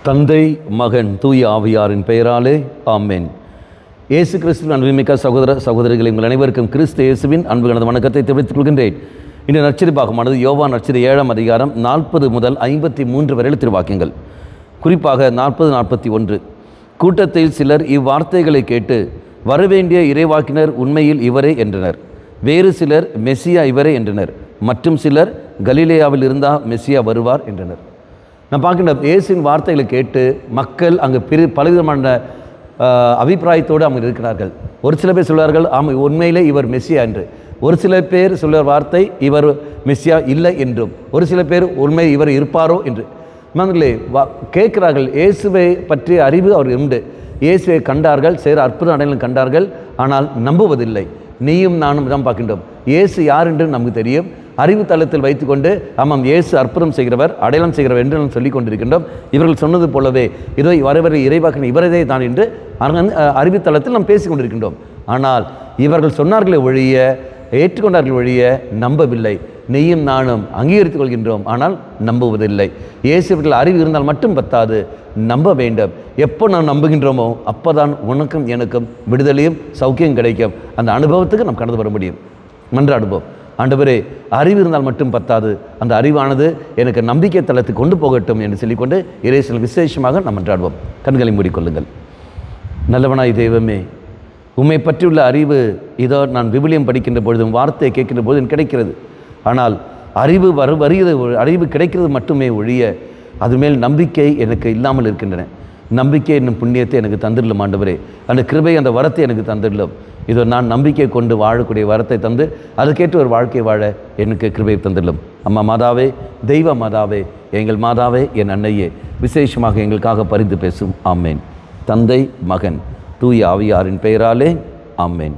தந்தை, மகன், தூய ஆவியாரின் பெயராலே ஆமென். இயேசு கிறிஸ்துவின் அன்புமிக்க சகோதர சகோதரிகளை உங்கள் அனைவருக்கும் கிறிஸ்து இயேசுவின் அன்பு கலந்த வணக்கத்தை தெரிவித்துக் கொள்கின்றேன். இந்த நற்செய்தி பாகமானது யோவான் நற்செய்தி 7ஆம் அதிகாரம் 40 முதல் 53 வரை திருவாக்கியங்கள். குறிப்பாக 40-41. கூட்டத்தில் சிலர் இவ்வார்த்தைகளை கேட்டு, வரவேண்டிய இறைவாக்கினர் உண்மையில் இவரே என்றனர். வேறு சிலர் மெசியா இவரே என்றனர். மற்றும் சிலர் கலிலேயாவில் இருந்தா மெசியா வருவார் என்றனர். நான் பார்க்கின்ற இயேசுவின் வார்த்தைகளை கேட்டு மக்கள் அங்கு பலவிதமான அபிப்பிராயத்தோடு அவங்க இருக்கிறார்கள். ஒரு சில பேர் சொல்வார்கள், ஆமாம் உண்மையிலே இவர் மெசியா என்று. ஒரு சில பேர் சொல்லுற வார்த்தை இவர் மெசியா இல்லை என்றும். ஒரு சில பேர் உண்மை இவர் இருப்பாரோ என்று மகளே கேட்கிறார்கள். இயேசுவை பற்றிய அறிவு அவர் உண்டு. இயேசுவை கண்டார்கள், செய்கிற அற்புத அடையாளம் கண்டார்கள். ஆனால் நம்புவதில்லை. நீயும் நானும் தான் பார்க்கின்றோம். இயேசு யார் என்று நமக்கு தெரியும். அறிவு தளத்தில் வைத்துக்கொண்டு ஆமாம் இயேசு அற்புதம் செய்கிறவர், அடையாளம் செய்கிறவர் என்று நாம் சொல்லிக் கொண்டிருக்கின்றோம். இவர்கள் சொன்னது போலவே இதோ வரவரை இறைவாக்கினர் இவரதே தான் என்று அறிவு தளத்தில் நாம் பேசிக் கொண்டிருக்கின்றோம். ஆனால் இவர்கள் சொன்னார்களே ஒழிய, ஏற்றுக்கொண்டார்கள் ஒழிய நம்பவில்லை. நீயும் நானும் அங்கீகரித்துக் கொள்கின்றோம், ஆனால் நம்புவதில்லை. இயேசுவர்கள் அறிவு இருந்தால் மட்டும் பத்தாது, நம்ப வேண்டும். எப்போ நாம் நம்புகின்றோமோ அப்போதான் உனக்கும் எனக்கும் விடுதலையும் சௌக்கியம் கிடைக்கும். அந்த அனுபவத்துக்கு நாம் கடந்து வர முடியும். மன்றாடுவோம். ஆண்டவரே, அறிவு இருந்தால் மட்டும் பத்தாது, அந்த அறிவானது எனக்கு நம்பிக்கை தளத்துக்கு கொண்டு போகட்டும் என்று சொல்லிக்கொண்டு இறைவனில் விசேஷமாக நாம் மன்றாடுவோம். கண்களை மூடிக்கொள்ளுங்கள். நல்லவனாய் தெய்வமே, உம்மை பற்றியுள்ள அறிவு இதோ நான் விவிலியம் படிக்கின்ற பொழுதும் வார்த்தையை கேட்கின்ற பொழுதும் கிடைக்கிறது. ஆனால் அறிவு கிடைக்கிறது மட்டுமே ஒழிய அது மேல் நம்பிக்கை எனக்கு இல்லாமல் இருக்கின்றன. நம்பிக்கை என்னும் புண்ணியத்தை எனக்கு தந்துடலும் ஆண்டவரே. அந்த கிருபை, அந்த வரத்தை எனக்கு தந்துடலும். இதோ நான் நம்பிக்கை கொண்டு வாழக்கூடிய வரத்தை தந்து அதுக்கேற்ற ஒரு வாழ்க்கை வாழ எனக்கு கிருபை தந்துடலும். அம்மா மாதாவே, தெய்வ மாதாவே, எங்கள் மாதாவே, என் அன்னையே, விசேஷமாக எங்களுக்காக பரிந்து பேசும். ஆமேன். தந்தை, மகன், தூய ஆவியாரின் பெயராலே ஆமேன்.